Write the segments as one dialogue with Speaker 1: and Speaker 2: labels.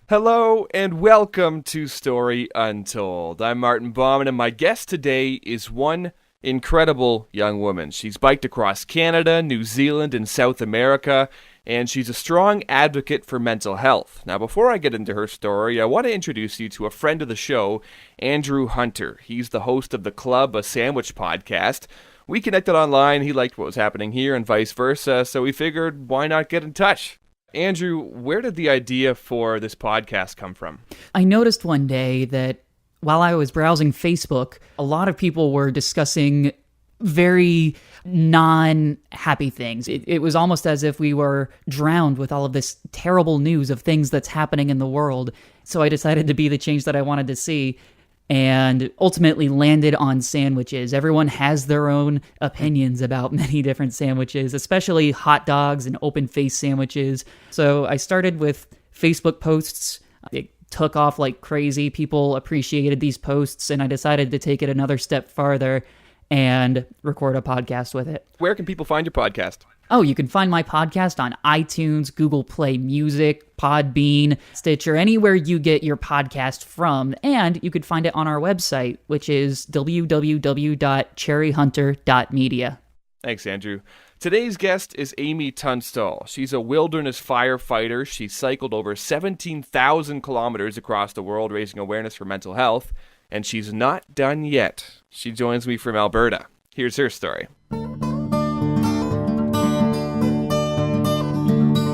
Speaker 1: Hello and welcome to Story Untold. I'm Martin Bauman, and my guest today is one incredible young woman. She's biked across Canada, New Zealand, and South America, and she's a strong advocate for mental health. Now, before I get into her story, I want to introduce you to a friend of the show, Andrew Hunter. He's the host of the Club, a sandwich podcast. We connected online, he liked what was happening here, and vice versa, so we figured, why not get in touch? Andrew, where did the idea for this podcast come from?
Speaker 2: I noticed one day that while I was browsing Facebook, a lot of people were discussing very non-happy things. It was almost as if we were drowned with all of this terrible news of things that's happening in the world. So I decided to be the change that I wanted to see, and ultimately landed on sandwiches. Everyone has their own opinions about many different sandwiches, especially hot dogs and open-faced sandwiches. So I started with Facebook posts. It took off like crazy. People appreciated these posts, and I decided to take it another step farther and record a podcast with it.
Speaker 1: Where can people find your podcast?
Speaker 2: Oh, you can find my podcast on iTunes, Google Play Music, Podbean, Stitcher, anywhere you get your podcast from. And you could find it on our website, which is www.cherryhunter.media.
Speaker 1: Thanks, Andrew. Today's guest is Amy Tunstall. She's a wilderness firefighter. She cycled over 17,000 kilometers across the world raising awareness for mental health. And she's not done yet. She joins me from Alberta. Here's her story.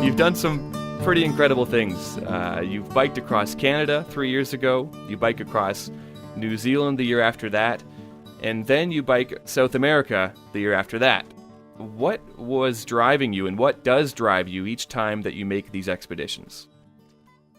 Speaker 1: You've done some pretty incredible things. You've biked across Canada 3 years ago. You bike across New Zealand the year after that. And then you bike South America the year after that. What was driving you and what does drive you each time that you make these expeditions?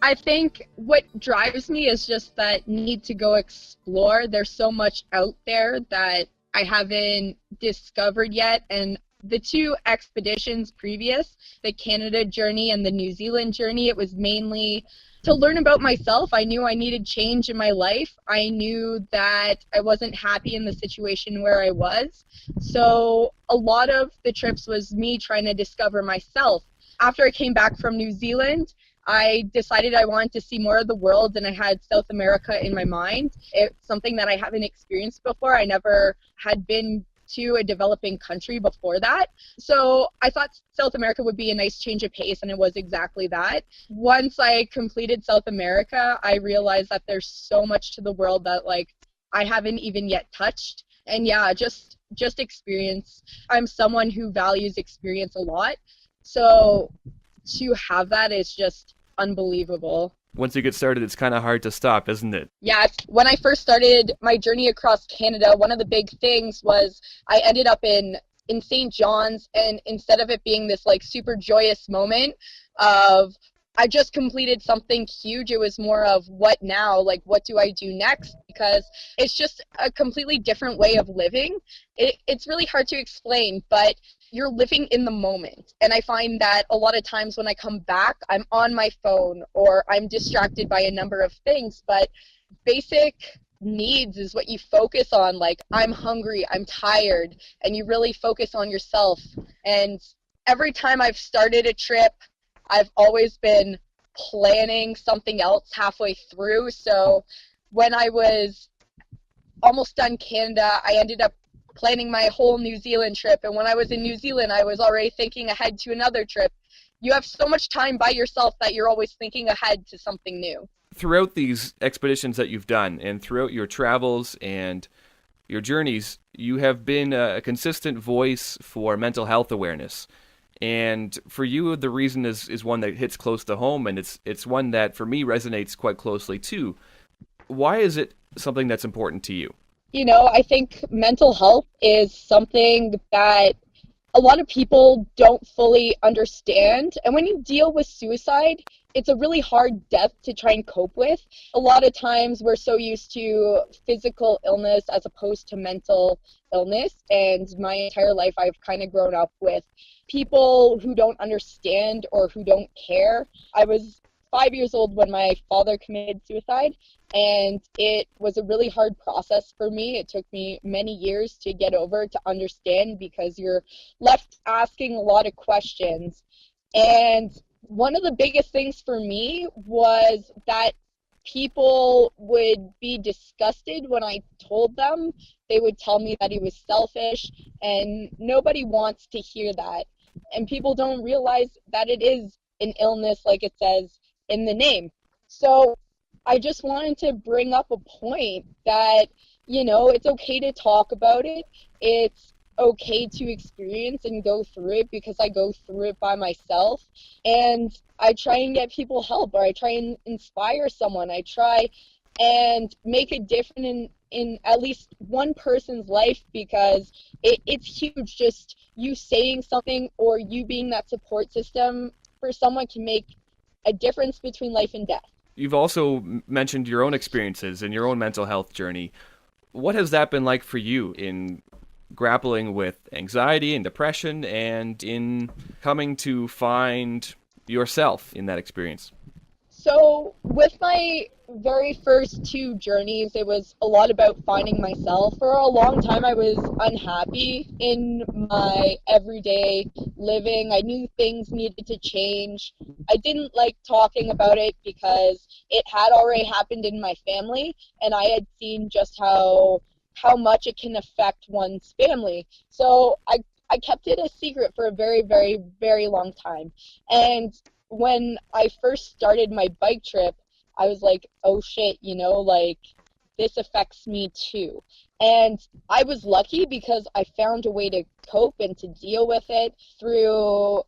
Speaker 3: I think what drives me is just that need to go explore. There's so much out there that I haven't discovered yet, and the two expeditions previous, the Canada journey and the New Zealand journey, it was mainly to learn about myself. I knew I needed change in my life. I knew that I wasn't happy in the situation where I was. So a lot of the trips was me trying to discover myself. After I came back from New Zealand, I decided I wanted to see more of the world, and I had South America in my mind. It's something that I haven't experienced before. I never had been to a developing country before that. So I thought South America would be a nice change of pace, and it was exactly that. Once I completed South America, I realized that there's so much to the world that I haven't even yet touched. And yeah, just experience. I'm someone who values experience a lot. So to have that is just unbelievable.
Speaker 1: Once you get started, it's kind of hard to stop, isn't it?
Speaker 3: Yeah, when I first started my journey across Canada, one of the big things was I ended up in St. John's, and instead of it being this super joyous moment of I just completed something huge, it was more of what now? What do I do next? Because it's just a completely different way of living. It's really hard to explain, but you're living in the moment. And I find that a lot of times when I come back, I'm on my phone or I'm distracted by a number of things, but basic needs is what you focus on. I'm hungry, I'm tired, and you really focus on yourself. And every time I've started a trip, I've always been planning something else halfway through. So when I was almost done Canada, I ended up planning my whole New Zealand trip. And when I was in New Zealand, I was already thinking ahead to another trip. You have so much time by yourself that you're always thinking ahead to something new.
Speaker 1: Throughout these expeditions that you've done and throughout your travels and your journeys, you have been a consistent voice for mental health awareness. And for you, the reason is one that hits close to home, and it's one that, for me, resonates quite closely, too. Why is it something that's important to you?
Speaker 3: I think mental health is something that a lot of people don't fully understand. And when you deal with suicide, it's a really hard death to try and cope with. A lot of times we're so used to physical illness as opposed to mental illness. And my entire life I've kind of grown up with people who don't understand or who don't care. I was 5 years old when my father committed suicide, and it was a really hard process for me. It took me many years to get over, to understand, because you're left asking a lot of questions. And One of the biggest things for me was that people would be disgusted when I told them. They would tell me that he was selfish, and nobody wants to hear that. And people don't realize that it is an illness, like it says in the name. So I just wanted to bring up a point that, it's okay to talk about it. It's okay to experience and go through it, because I go through it by myself. And I try and get people help, or I try and inspire someone. I try and make a difference in at least one person's life, because it's huge. Just you saying something or you being that support system for someone can make a difference between life and death.
Speaker 1: You've also mentioned your own experiences and your own mental health journey. What has that been like for you in grappling with anxiety and depression, and in coming to find yourself in that experience?
Speaker 3: So, with my very first two journeys, it was a lot about finding myself. For a long time, I was unhappy in my everyday living. I knew things needed to change. I didn't like talking about it because it had already happened in my family, and I had seen just how much it can affect one's family. So I kept it a secret for a very, very, very long time. And when I first started my bike trip, I was like, oh shit, like this affects me too. And I was lucky because I found a way to cope and to deal with it through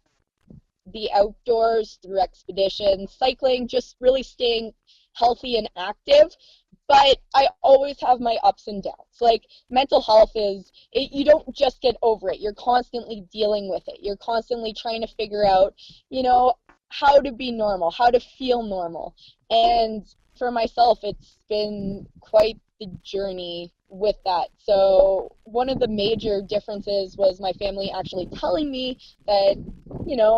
Speaker 3: the outdoors, through expeditions, cycling, just really staying healthy and active. But I always have my ups and downs. Like, mental health you don't just get over it. You're constantly dealing with it. You're constantly trying to figure out, how to be normal, how to feel normal. And for myself, it's been quite the journey with that. So one of the major differences was my family actually telling me that,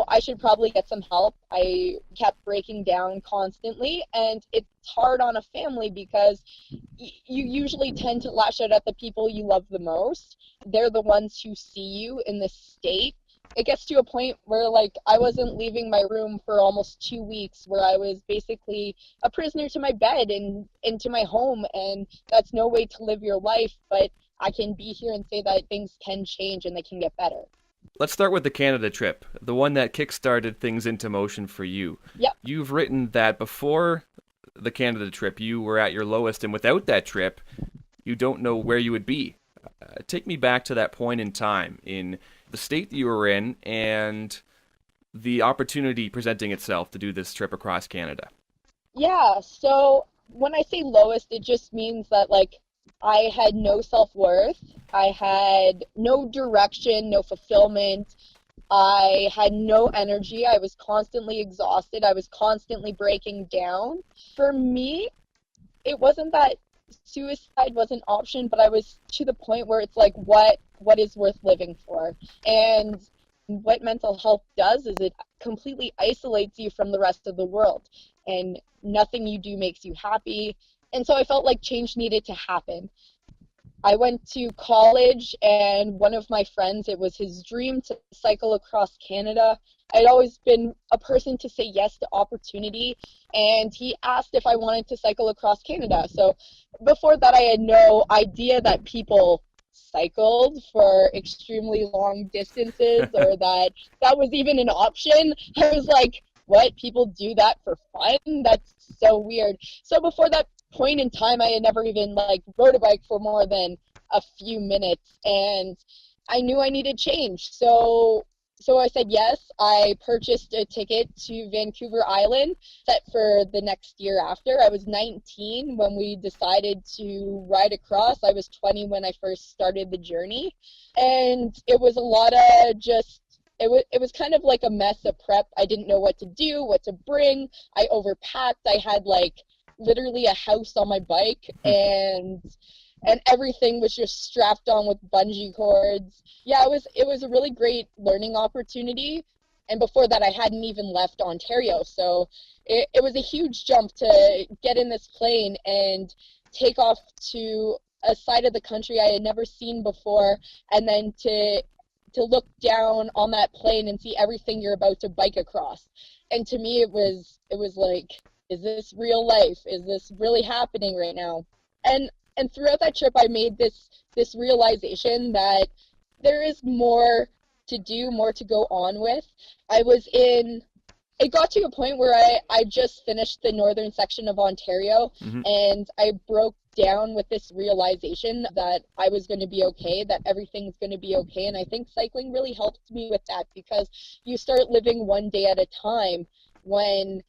Speaker 3: I should probably get some help. I kept breaking down constantly, and it's hard on a family because you usually tend to lash out at the people you love the most. They're the ones who see you in this state. It gets to a point where, like, I wasn't leaving my room for almost 2 weeks, where I was basically a prisoner to my bed and into my home, and that's no way to live your life. But I can be here and say that things can change and they can get better.
Speaker 1: Let's start with the Canada trip, the one that kickstarted things into motion for you.
Speaker 3: Yep.
Speaker 1: You've written that before the Canada trip, you were at your lowest, and without that trip, you don't know where you would be. Take me back to that point in time, in the state that you were in, and the opportunity presenting itself to do this trip across Canada.
Speaker 3: Yeah, so when I say lowest, it just means that, like, I had no self-worth. I had no direction, no fulfillment. I had no energy. I was constantly exhausted. I was constantly breaking down. For me, it wasn't that suicide was an option, but I was to the point where it's like, what is worth living for? And what mental health does is it completely isolates you from the rest of the world, and nothing you do makes you happy. And so I felt like change needed to happen. I went to college, and one of my friends, it was his dream to cycle across Canada. I'd always been a person to say yes to opportunity, and he asked if I wanted to cycle across Canada. So before that, I had no idea that people cycled for extremely long distances, or that was even an option. I was like, what? People do that for fun? That's so weird. So before that point in time, I had never even like rode a bike for more than a few minutes, and I knew I needed change. So I said yes. I purchased a ticket to Vancouver Island, set for the next year after. I was 19 when we decided to ride across. I was 20 when I first started the journey, and it was a lot of just it was kind of like a mess of prep. I didn't know what to do, what to bring. I overpacked. I had like literally a house on my bike, and everything was just strapped on with bungee cords. Yeah, it was a really great learning opportunity. And before that, I hadn't even left Ontario, so it was a huge jump to get in this plane and take off to a side of the country I had never seen before, and then to look down on that plane and see everything you're about to bike across. And to me, it was like, is this real life? Is this really happening right now? And throughout that trip, I made this realization that there is more to do, more to go on with. I was in It got to a point where I just finished the northern section of Ontario,
Speaker 1: Hmm.
Speaker 3: and I broke down with this realization that I was going to be okay, that everything's going to be okay. And I think cycling really helped me with that, because you start living one day at a time. When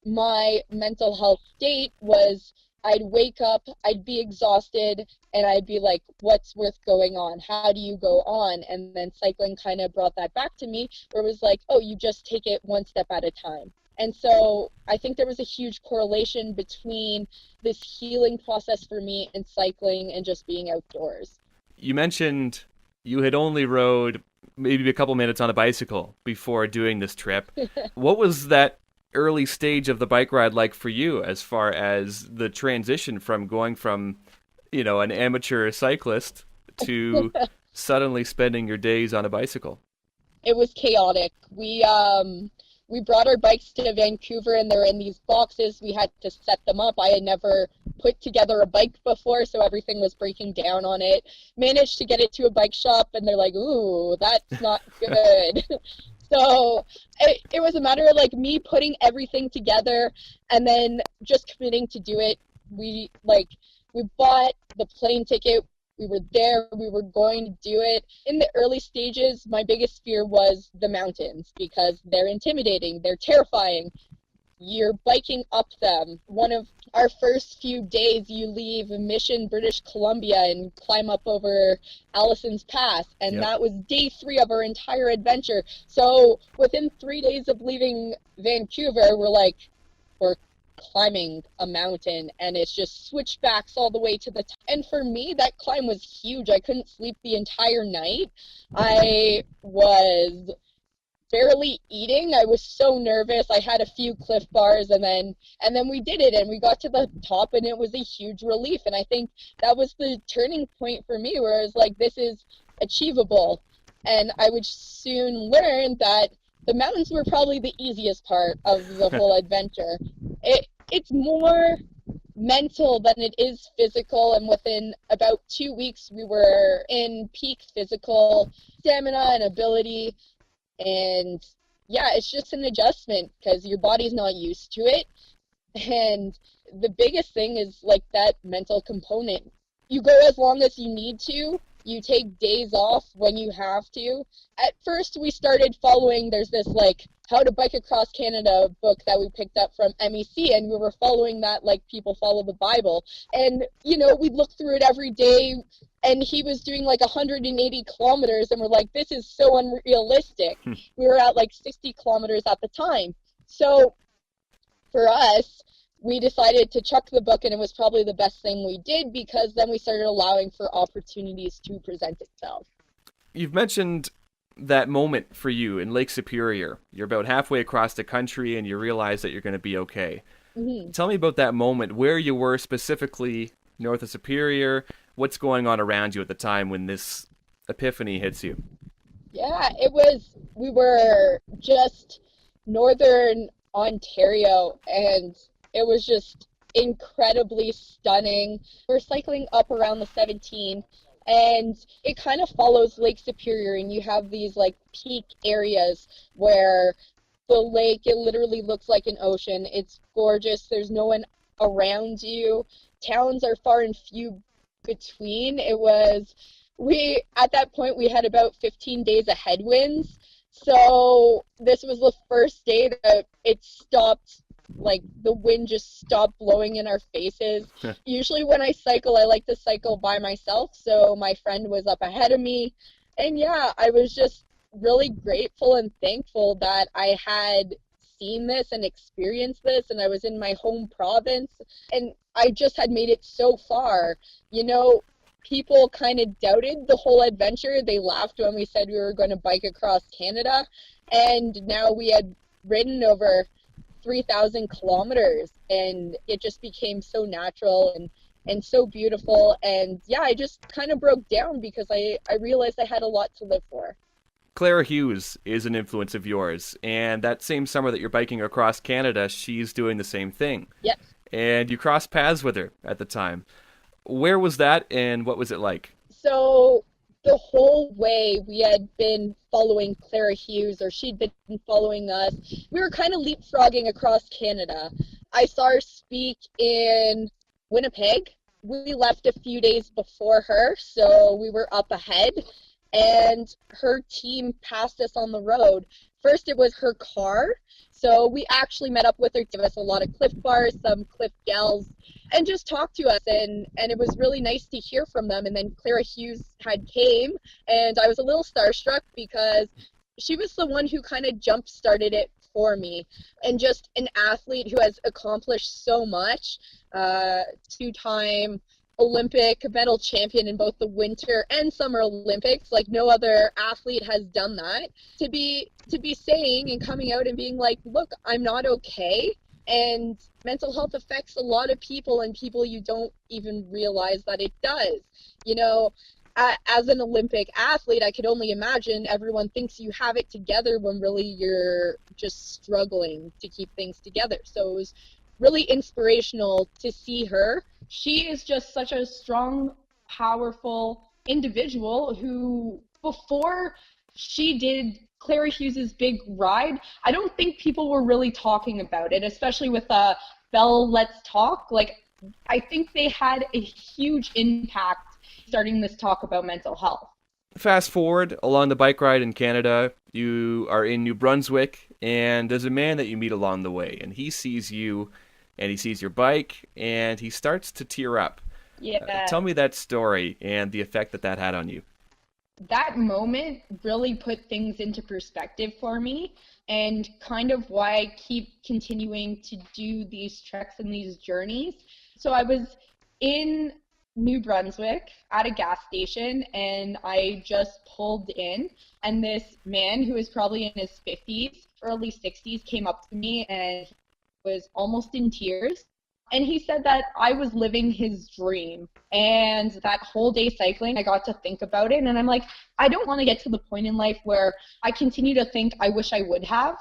Speaker 3: my mental health state was, I'd wake up, I'd be exhausted, and I'd be like, what's worth going on? How do you go on? And then cycling kind of brought that back to me, where it was like, oh, you just take it one step at a time. And so I think there was a huge correlation between this healing process for me and cycling and just being outdoors.
Speaker 1: You mentioned you had only rode maybe a couple minutes on a bicycle before doing this trip. What was that early stage of the bike ride like for you, as far as the transition from going from, an amateur cyclist to suddenly spending your days on a bicycle?
Speaker 3: It was chaotic. We brought our bikes to Vancouver, and they're in these boxes. We had to set them up. I had never put together a bike before, so everything was breaking down on it. Managed to get it to a bike shop, and they're like, "Ooh, that's not good." So it was a matter of like me putting everything together and then just committing to do it. We bought the plane ticket. We were there. We were going to do it. In the early stages, my biggest fear was the mountains, because they're intimidating. They're terrifying. You're biking up them. One of our first few days, you leave Mission, British Columbia, and climb up over Allison's Pass. And
Speaker 1: Yep.
Speaker 3: that was day 3 of our entire adventure. So within 3 days of leaving Vancouver, we're climbing a mountain, and it's just switchbacks all the way to the top. And for me, that climb was huge. I couldn't sleep the entire night. I was barely eating. I was so nervous. I had a few Cliff Bars, and then we did it, and we got to the top, and it was a huge relief. And I think that was the turning point for me, where I was like, this is achievable. And I would soon learn that the mountains were probably the easiest part of the whole adventure. It's more mental than it is physical, and within about 2 weeks we were in peak physical stamina and ability. And yeah, it's just an adjustment, because your body's not used to it. And the biggest thing is like that mental component. You go as long as you need to. You take days off when you have to. At first, we started following, there's this like How to Bike Across Canada book that we picked up from MEC, and we were following that like people follow the Bible. And, we'd look through it every day, and he was doing like 180 kilometers, and we're like, this is so unrealistic. We were at like 60 kilometers at the time. So for us, we decided to chuck the book, and it was probably the best thing we did, because then we started allowing for opportunities to present itself.
Speaker 1: You've mentioned that moment for you in Lake Superior. You're about halfway across the country and you realize that you're going to be okay.
Speaker 3: Mm-hmm.
Speaker 1: Tell me about that moment, where you were specifically north of Superior, what's going on around you at the time when this epiphany hits you.
Speaker 3: Yeah, we were just northern Ontario, and it was just incredibly stunning. We're cycling up around the 17, and it kind of follows Lake Superior, and you have these like peak areas where the lake, it literally looks like an ocean. It's gorgeous. There's no one around you. Towns are far and few between. At that point, we had about 15 days of headwinds. So this was the first day that it stopped, like the wind just stopped blowing in our faces. Usually when I cycle, I like to cycle by myself. So my friend was up ahead of me. And yeah, I was just really grateful and thankful that I had seen this and experienced this, and I was in my home province, and I just had made it so far. People kind of doubted the whole adventure. They laughed when we said we were going to bike across Canada, and now we had ridden over 3,000 kilometers, and it just became so natural and so beautiful. And yeah, I just kind of broke down, because I realized I had a lot to live for.
Speaker 1: Clara Hughes is an influence of yours, and that same summer that you're biking across Canada, she's doing the same thing.
Speaker 3: Yep.
Speaker 1: And you crossed paths with her at the time. Where was that, and what was it like?
Speaker 3: So the whole way we had been following Clara Hughes, or she'd been following us. We were kind of leapfrogging across Canada. I saw her speak in Winnipeg. We left a few days before her, so we were up ahead, and her team passed us on the road. First, it was her car, so we actually met up with her, give us a lot of Cliff Bars, some Cliff Gels, and just talk to us, and it was really nice to hear from them. And then Clara Hughes had came, and I was a little starstruck because she was the one who kind of jump started it for me, and just an athlete who has accomplished so much. Two-time Olympic medal champion in both the Winter and Summer Olympics. Like, no other athlete has done that. To be saying and coming out and being like, look, I'm not okay, and mental health affects a lot of people, and people you don't even realize that it does. You know, as an Olympic athlete, I could only imagine everyone thinks you have it together when really you're just struggling to keep things together. So it was really inspirational to see her. She is just such a strong, powerful individual who, before she did Clara Hughes's big ride, I don't think people were really talking about it, especially with Bell Let's Talk. Like, I think they had a huge impact starting this talk about mental health.
Speaker 1: Fast forward along the bike ride in Canada, you are in New Brunswick, and there's a man that you meet along the way, and he sees you, and he sees your bike, and he starts to tear up.
Speaker 3: Yeah.
Speaker 1: Tell me that story and the effect that that had on you.
Speaker 3: That moment really put things into perspective for me, and kind of why I keep continuing to do these treks and these journeys. So I was in New Brunswick at a gas station, and I just pulled in, and this man who was probably in his 50s, early 60s, came up to me and was almost in tears. And he said that I was living his dream. And that whole day cycling, I got to think about it. And I'm like, I don't want to get to the point in life where I continue to think I wish I would have.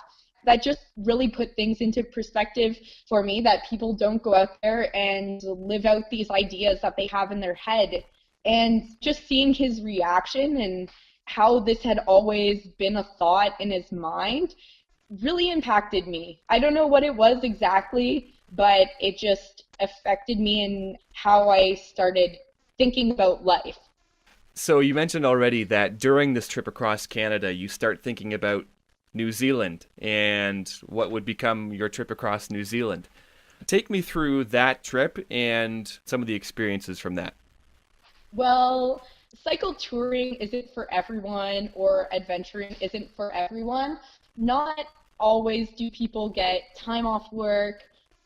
Speaker 3: That just really put things into perspective for me, that people don't go out there and live out these ideas that they have in their head. And just seeing his reaction and how this had always been a thought in his mind really impacted me. I don't know what it was exactly, but it just affected me in how I started thinking about life.
Speaker 1: So you mentioned already that during this trip across Canada, you start thinking about New Zealand and what would become your trip across New Zealand. Take me through that trip and some of the experiences from that.
Speaker 3: Well, cycle touring isn't for everyone, or adventuring isn't for everyone. Not always do people get time off work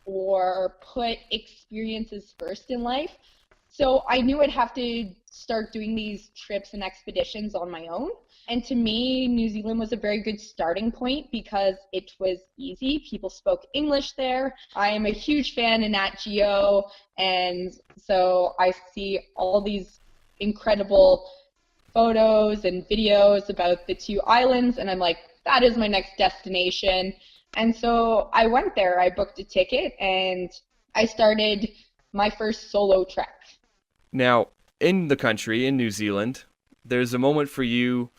Speaker 3: or put experiences first in life. So I knew I'd have to start doing these trips and expeditions on my own. And to me, New Zealand was a very good starting point because it was easy. People spoke English there. I am a huge fan of Nat Geo, and so I see all these incredible photos and videos about the two islands, and I'm like, that is my next destination. And so I went there. I booked a ticket, and I started my first solo trek.
Speaker 1: Now, in the country, in New Zealand, there's a moment for you,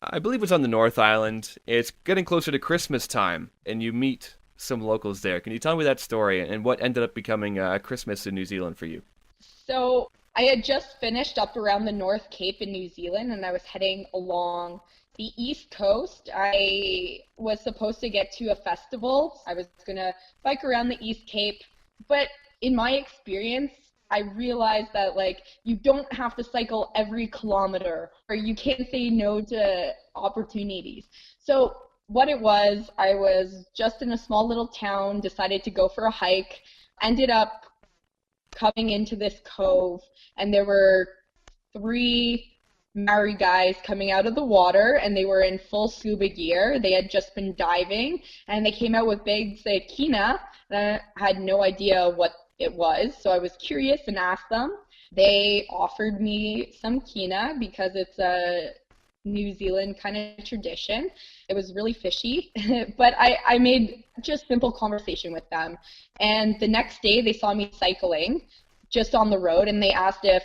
Speaker 1: I believe it's on the North Island. It's getting closer to Christmas time, and you meet some locals there. Can you tell me that story and what ended up becoming Christmas in New Zealand for you?
Speaker 3: So I had just finished up around the North Cape in New Zealand, and I was heading along the East Coast. I was supposed to get to a festival. I was going to bike around the East Cape, but in my experience, I realized that, like, you don't have to cycle every kilometer, or you can't say no to opportunities. So what it was, I was just in a small little town, decided to go for a hike, ended up coming into this cove, and there were 3 Maori guys coming out of the water, and they were in full scuba gear. They had just been diving, and they came out with bags of kina. I had no idea what it was, so I was curious and asked them. They offered me some kina because it's a New Zealand kind of tradition. It was really fishy, but I made just simple conversation with them. And the next day they saw me cycling just on the road, and they asked if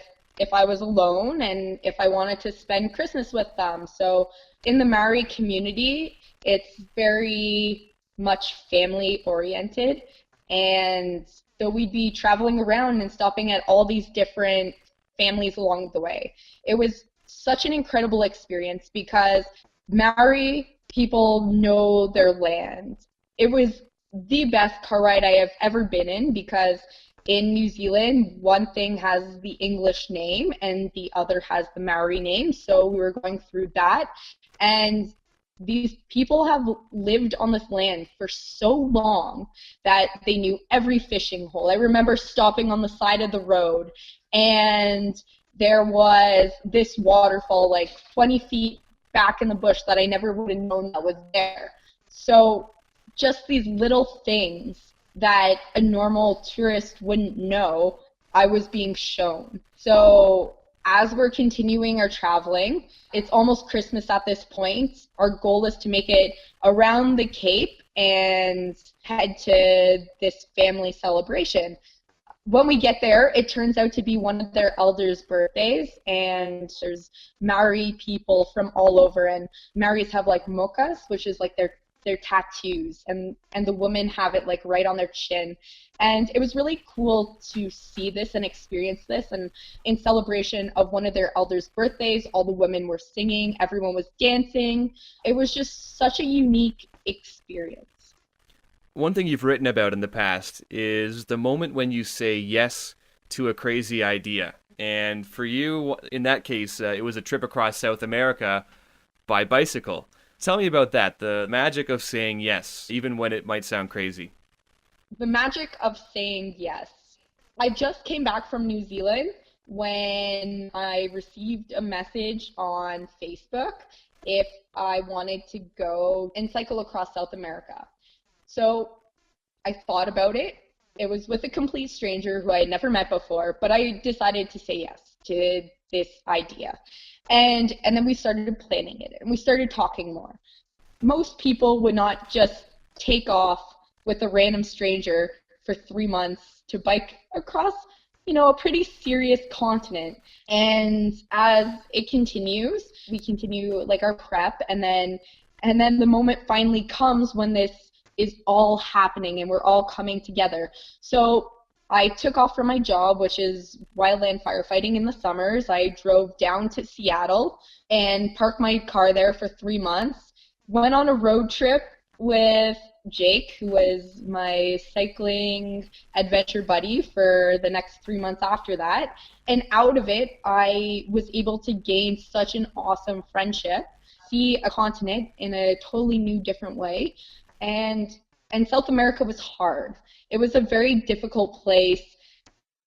Speaker 3: I was alone and if I wanted to spend Christmas with them. So in the Maori community, it's very much family oriented. And so we'd be traveling around and stopping at all these different families along the way. It was such an incredible experience because Maori people know their land. It was the best car ride I have ever been in because in New Zealand, one thing has the English name and the other has the Maori name. So we were going through that. And these people have lived on this land for so long that they knew every fishing hole. I remember stopping on the side of the road, and there was this waterfall like 20 feet back in the bush that I never would have known that was there. So just these little things that a normal tourist wouldn't know, I was being shown. So as we're continuing our traveling, it's almost Christmas at this point. Our goal is to make it around the Cape and head to this family celebration. When we get there, it turns out to be one of their elders' birthdays, and there's Maori people from all over, and Maoris have like mokas, which is like their tattoos, and the women have it like right on their chin. And it was really cool to see this and experience this, and in celebration of one of their elders' birthdays, all the women were singing, everyone was dancing. It was just such a unique experience.
Speaker 1: One thing you've written about in the past is the moment when you say yes to a crazy idea. And for you, in that case, it was a trip across South America by bicycle. Tell me about that, the magic of saying yes, even when it might sound crazy.
Speaker 3: The magic of saying yes. I just came back from New Zealand when I received a message on Facebook if I wanted to go and cycle across South America. So I thought about it. It was with a complete stranger who I had never met before, but I decided to say yes to this idea. And then we started planning it, and we started talking more. Most people would not just take off with a random stranger for 3 months to bike across, a pretty serious continent. And as it continues, we continue like our prep, and then the moment finally comes when this is all happening and we're all coming together. So I took off from my job, which is wildland firefighting in the summers. I drove down to Seattle and parked my car there for 3 months. Went on a road trip with Jake, who was my cycling adventure buddy for the next 3 months after that. And out of it, I was able to gain such an awesome friendship, see a continent in a totally new, different way. And South America was hard. It was a very difficult place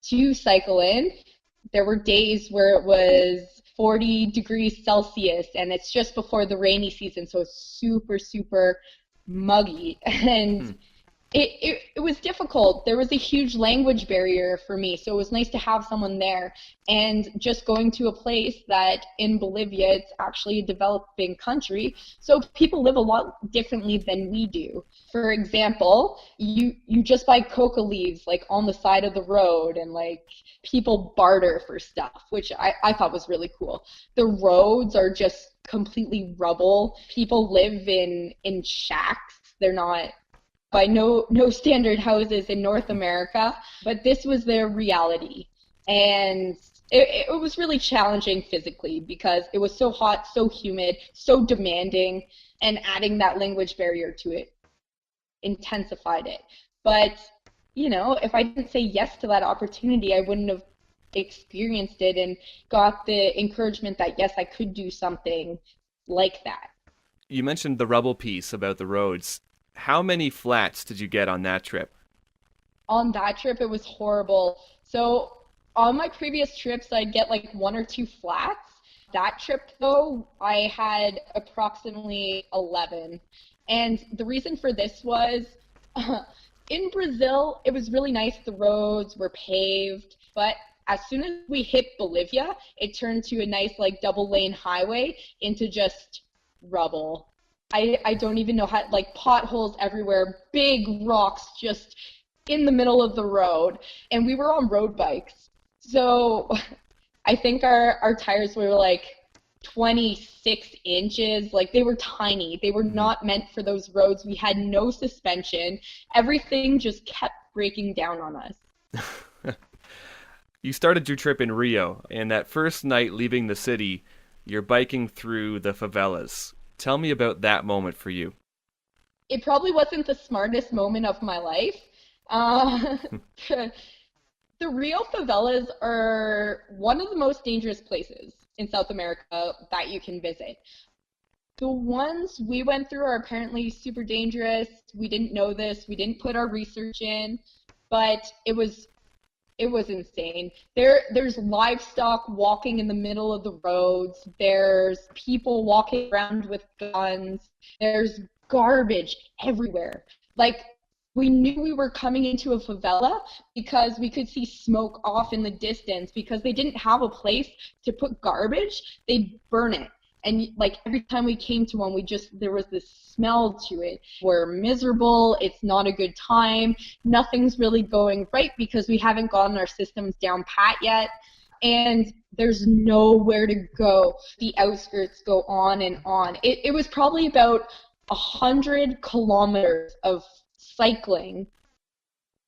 Speaker 3: to cycle in. There were days where it was 40 degrees Celsius, and it's just before the rainy season, so it's super, super muggy. And it was difficult. There was a huge language barrier for me, so it was nice to have someone there. And just going to a place that in Bolivia, it's actually a developing country, so people live a lot differently than we do. For example, you just buy coca leaves like on the side of the road, and like people barter for stuff, which I thought was really cool. The roads are just completely rubble. People live in shacks. They're not by no standard houses in North America, but this was their reality. And it was really challenging physically because it was so hot, so humid, so demanding, and adding that language barrier to it intensified it. But, if I didn't say yes to that opportunity, I wouldn't have experienced it and got the encouragement that, yes, I could do something like that.
Speaker 1: You mentioned the rubble piece about the roads. How many flats did you get on that trip?
Speaker 3: On that trip, it was horrible. So on my previous trips, I'd get like 1 or 2 flats. That trip, though, I had approximately 11. And the reason for this was in Brazil, it was really nice. The roads were paved, but as soon as we hit Bolivia, it turned to a nice like double lane highway into just rubble. I don't even know how, like potholes everywhere, big rocks just in the middle of the road. And we were on road bikes. So I think our tires were like 26 inches. Like they were tiny. They were not meant for those roads. We had no suspension. Everything just kept breaking down on us.
Speaker 1: You started your trip in Rio, and that first night leaving the city, you're biking through the favelas. Tell me about that moment for you.
Speaker 3: It probably wasn't the smartest moment of my life. The Rio favelas are one of the most dangerous places in South America that you can visit. The ones we went through are apparently super dangerous. We didn't know this. We didn't put our research in, but it was insane. There's livestock walking in the middle of the roads. There's people walking around with guns. There's garbage everywhere. Like, we knew we were coming into a favela because we could see smoke off in the distance because they didn't have a place to put garbage. They'd burn it. And like every time we came to one, there was this smell to it. We're miserable. It's not a good time. Nothing's really going right because we haven't gotten our systems down pat yet. And there's nowhere to go. The outskirts go on and on. It was probably about 100 kilometers of cycling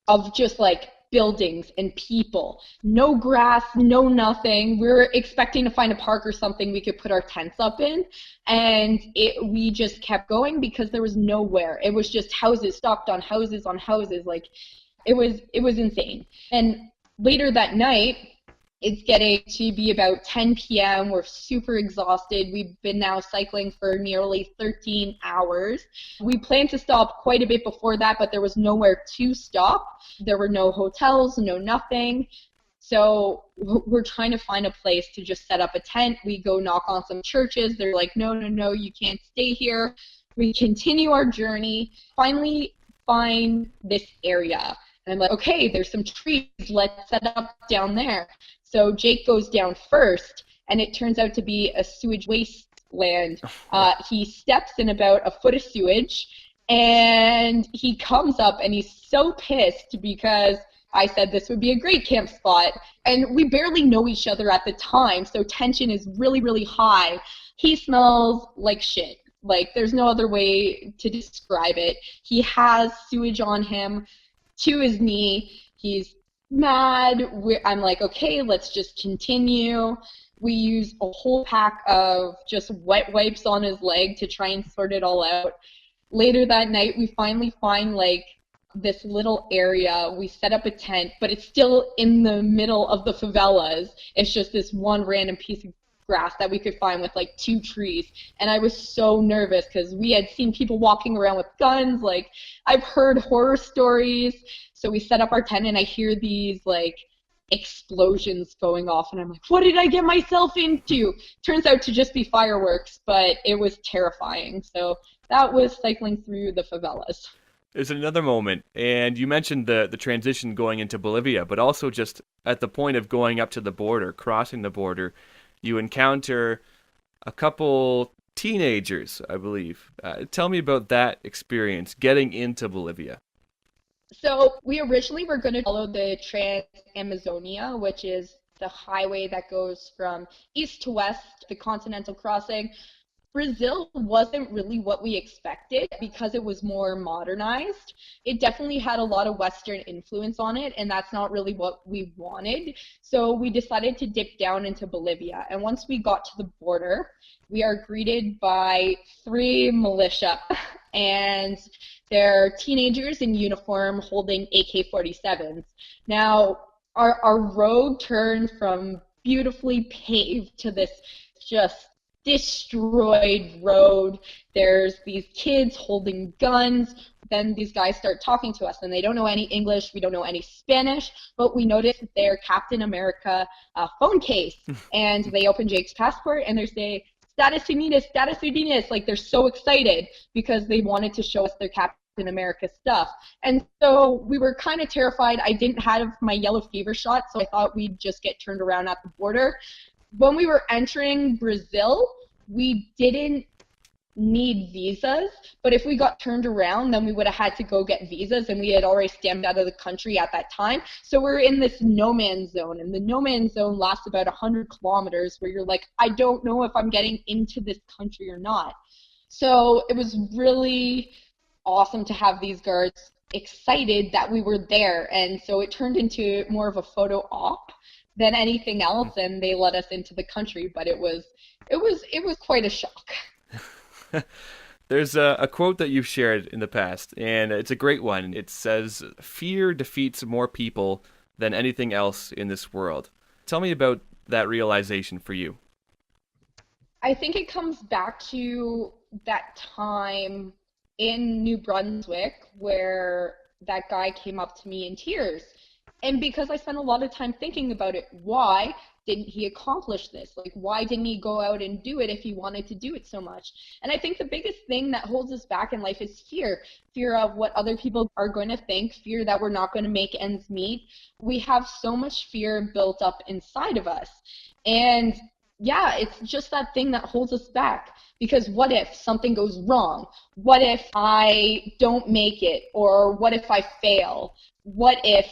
Speaker 3: of just like buildings and people. No grass, no nothing. We were expecting to find a park or something we could put our tents up in, and we just kept going because there was nowhere. It was just houses stocked on houses on houses. Like it was insane. And later that night, it's getting to be about 10 p.m. We're super exhausted. We've been now cycling for nearly 13 hours. We planned to stop quite a bit before that, but there was nowhere to stop. There were no hotels, no nothing. So we're trying to find a place to just set up a tent. We go knock on some churches. They're like, no, you can't stay here. We continue our journey, finally find this area. And I'm like, okay, there's some trees. Let's set up down there. So Jake goes down first, and it turns out to be a sewage wasteland. He steps in about a foot of sewage, and he comes up, and he's so pissed because I said this would be a great camp spot. And we barely know each other at the time, so tension is really, really high. He smells like shit. Like, there's no other way to describe it. He has sewage on him to his knee. He's mad. I'm like, okay, let's just continue. We use a whole pack of just wet wipes on his leg to try and sort it all out. Later that night, we finally find like this little area. We set up a tent, but it's still in the middle of the favelas. It's just this one random piece of grass that we could find with like 2 trees. And I was so nervous because we had seen people walking around with guns. Like, I've heard horror stories. So we set up our tent, and I hear these like explosions going off, and I'm like, what did I get myself into? Turns out to just be fireworks, but it was terrifying. So that was cycling through the favelas.
Speaker 1: There's another moment, and you mentioned the transition going into Bolivia, but also just at the point of going up to the border, crossing the border, you encounter a couple teenagers, I believe. Tell me about that experience, getting into Bolivia.
Speaker 3: So we originally were going to follow the Trans-Amazonia, which is the highway that goes from east to west, the continental crossing. Brazil wasn't really what we expected because it was more modernized. It definitely had a lot of Western influence on it, and that's not really what we wanted. So we decided to dip down into Bolivia. And once we got to the border, we are greeted by 3 militia, and they're teenagers in uniform holding AK-47s. Now, our road turned from beautifully paved to this just destroyed road. There's these kids holding guns. Then these guys start talking to us, and they don't know any English. We don't know any Spanish, but we notice their Captain America phone case. And they open Jake's passport, and they say, Estados Unidos, Estados Unidos. Like, they're so excited because they wanted to show us their Captain Captain America stuff. And so we were kind of terrified. I didn't have my yellow fever shot, so I thought we'd just get turned around at the border. When we were entering Brazil, we didn't need visas, but if we got turned around, then we would have had to go get visas, and we had already stamped out of the country at that time. So we're in this no man's zone, and the no man's zone lasts about 100 kilometers, where you're like, I don't know if I'm getting into this country or not. So it was really awesome to have these guards excited that we were there, and so it turned into more of a photo op than anything else, and they let us into the country, but it was quite a shock.
Speaker 1: There's a quote that you've shared in the past, and it's a great one. It says, "Fear defeats more people than anything else in this world." Tell me about that realization for you.
Speaker 3: I think it comes back to that time in New Brunswick where that guy came up to me in tears. And because I spent a lot of time thinking about it, why didn't he accomplish this? Like, why didn't he go out and do it if he wanted to do it so much? And I think the biggest thing that holds us back in life is fear. Fear of what other people are going to think, fear that we're not going to make ends meet. We have so much fear built up inside of us. And yeah, it's just that thing that holds us back. Because what if something goes wrong? What if I don't make it? Or what if I fail? What if?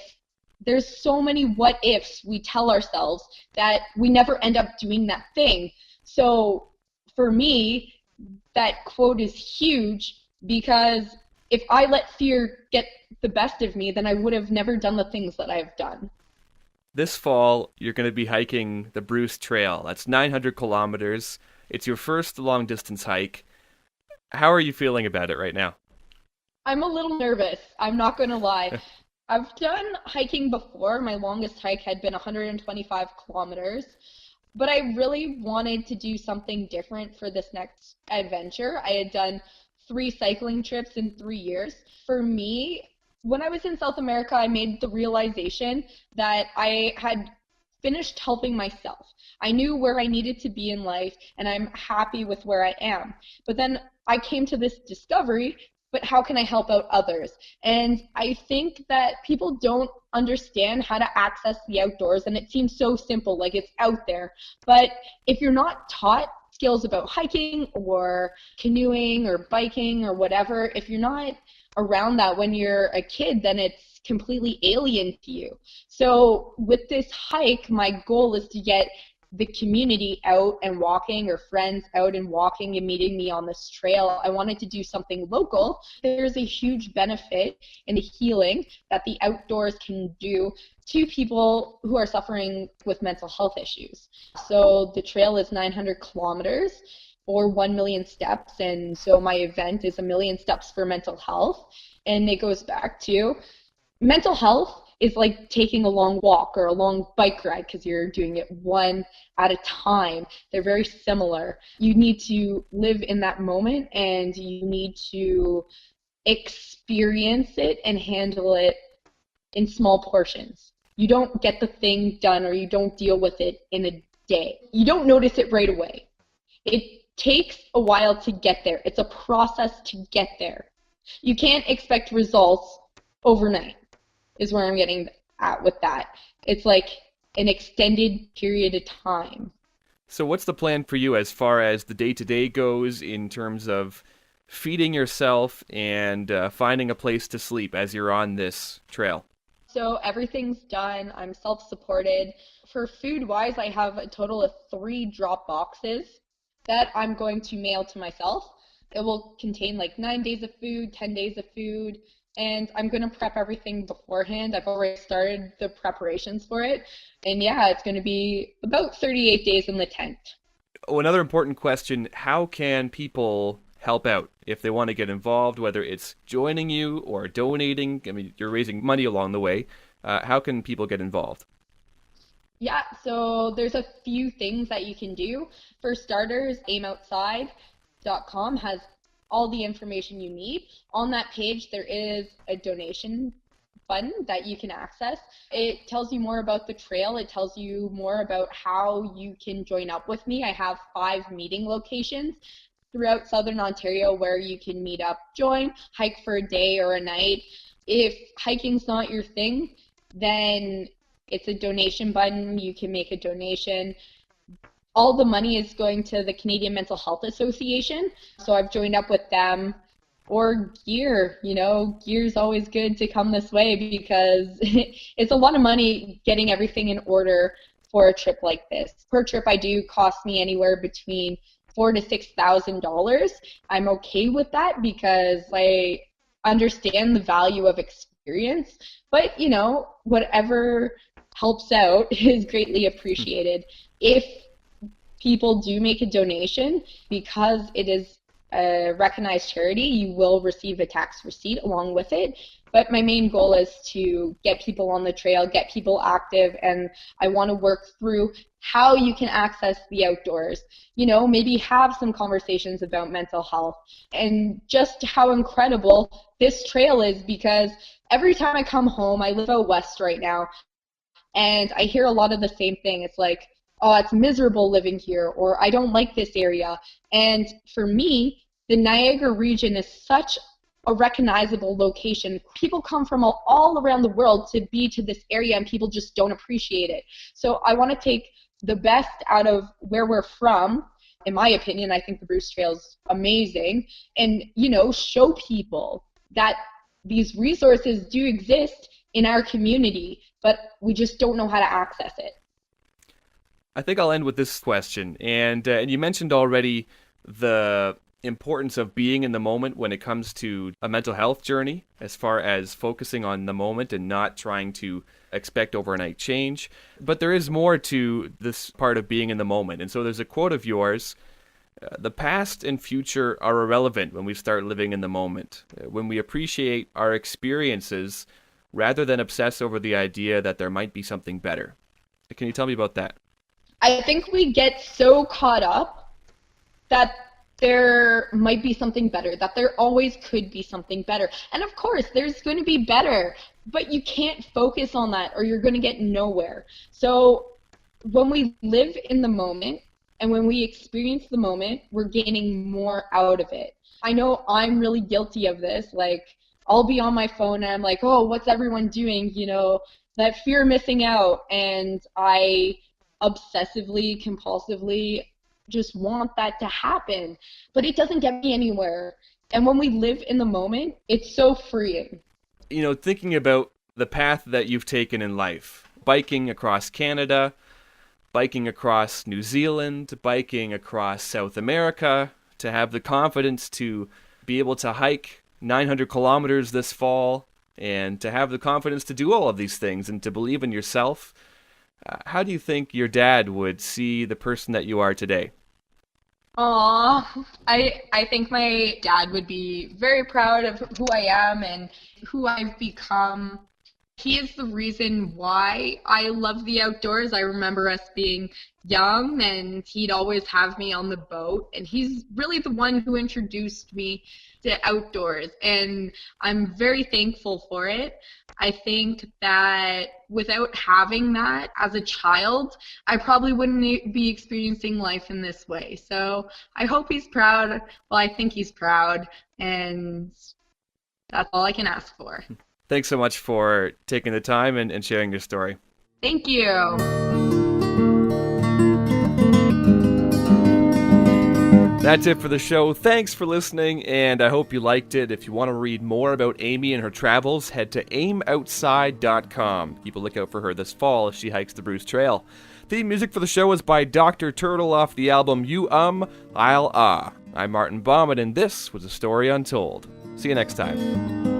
Speaker 3: There's so many what ifs we tell ourselves that we never end up doing that thing. So for me, that quote is huge, because if I let fear get the best of me, then I would have never done the things that I've done.
Speaker 1: This fall, you're going to be hiking the Bruce Trail. That's 900 kilometers. It's your first long-distance hike. How are you feeling about it right now?
Speaker 3: I'm a little nervous. I'm not going to lie. I've done hiking before. My longest hike had been 125 kilometers, but I really wanted to do something different for this next adventure. I had done 3 cycling trips in 3 years. For me, when I was in South America, I made the realization that I had finished helping myself. I knew where I needed to be in life, and I'm happy with where I am. But then I came to this discovery, but how can I help out others? And I think that people don't understand how to access the outdoors, and it seems so simple, like it's out there. But if you're not taught skills about hiking or canoeing or biking or whatever, if you're not around that when you're a kid, then it's completely alien to you. So with this hike, my goal is to get the community out and walking, or friends out and walking and meeting me on this trail. I wanted to do something local. There's a huge benefit in the healing that the outdoors can do to people who are suffering with mental health issues. So the trail is 900 kilometers or 1 million steps, and so my event is 1 million steps for mental health. And it goes back to mental health is like taking a long walk or a long bike ride, because you're doing it one at a time. They're very similar. You need to live in that moment, and you need to experience it and handle it in small portions. You don't get the thing done, or you don't deal with it in a day. You don't notice it right away. It takes a while to get there. It's a process to get there. You can't expect results overnight, is where I'm getting at with that. It's like an extended period of time.
Speaker 1: So what's the plan for you as far as the day-to-day goes, in terms of feeding yourself and finding a place to sleep as you're on this trail?
Speaker 3: So everything's done. I'm self-supported. For food-wise, I have a total of 3 drop boxes that I'm going to mail to myself. It will contain like 9 days of food, 10 days of food, and I'm going to prep everything beforehand. I've already started the preparations for it. And yeah, it's going to be about 38 days in the tent.
Speaker 1: Oh, another important question, how can people help out if they want to get involved, whether it's joining you or donating? I mean, you're raising money along the way. How can people get involved?
Speaker 3: Yeah, so there's a few things that you can do. For starters, aimoutside.com has all the information you need. On that page, there is a donation button that you can access. It tells you more about the trail. It tells you more about how you can join up with me. I have 5 meeting locations. throughout Southern Ontario where you can meet up, join, hike for a day or a night. If hiking's not your thing, then it's a donation button. You can make a donation. All the money is going to the Canadian Mental Health Association. So I've joined up with them. Or gear, gear's always good to come this way because it's a lot of money getting everything in order for a trip like this. Per trip I do cost me anywhere between $4,000 to $6,000. I'm okay with that because I understand the value of experience, but whatever helps out is greatly appreciated. If people do make a donation, because it is a recognized charity, you will receive a tax receipt along with it. But my main goal is to get people on the trail, get people active, and I want to work through how you can access the outdoors. Maybe have some conversations about mental health and just how incredible this trail is, because every time I come home, I live out west right now, and I hear a lot of the same thing. It's like, oh, it's miserable living here, or I don't like this area. And for me, the Niagara region is such a recognizable location. People come from all around the world to be to this area, and people just don't appreciate it. So I want to take the best out of where we're from. In my opinion, I think the Bruce Trail is amazing, and show people that these resources do exist in our community, but we just don't know how to access it.
Speaker 1: I think I'll end with this question. And you mentioned already the importance of being in the moment when it comes to a mental health journey, as far as focusing on the moment and not trying to expect overnight change. But there is more to this part of being in the moment. And so there's a quote of yours: the past and future are irrelevant when we start living in the moment, when we appreciate our experiences rather than obsess over the idea that there might be something better. Can you tell me about that?
Speaker 3: I think we get so caught up that there might be something better, that there always could be something better. And of course, there's going to be better, but you can't focus on that or you're going to get nowhere. So when we live in the moment and when we experience the moment, we're gaining more out of it. I know I'm really guilty of this. Like, I'll be on my phone and I'm like, oh, what's everyone doing? That fear of missing out. And I obsessively, compulsively just want that to happen, but it doesn't get me anywhere. And when we live in the moment, it's so freeing.
Speaker 1: Thinking about the path that you've taken in life, biking across Canada, biking across New Zealand, biking across South America, to have the confidence to be able to hike 900 kilometers this fall, and to have the confidence to do all of these things and to believe in yourself. How do you think your dad would see the person that you are today?
Speaker 3: I think my dad would be very proud of who I am and who I've become. He is the reason why I love the outdoors. I remember us being young and he'd always have me on the boat, and he's really the one who introduced me to outdoors, and I'm very thankful for it. I think that without having that as a child, I probably wouldn't be experiencing life in this way. So I hope he's proud. Well, I think he's proud, and that's all I can ask for.
Speaker 1: Thanks so much for taking the time and sharing your story.
Speaker 3: Thank you.
Speaker 1: That's it for the show. Thanks for listening, and I hope you liked it. If you want to read more about Amy and her travels, head to aimoutside.com. Keep a lookout for her this fall as she hikes the Bruce Trail. Theme music for the show is by Dr. Turtle off the album You I'll Ah. I'm Martin Baumann, and this was A Story Untold. See you next time.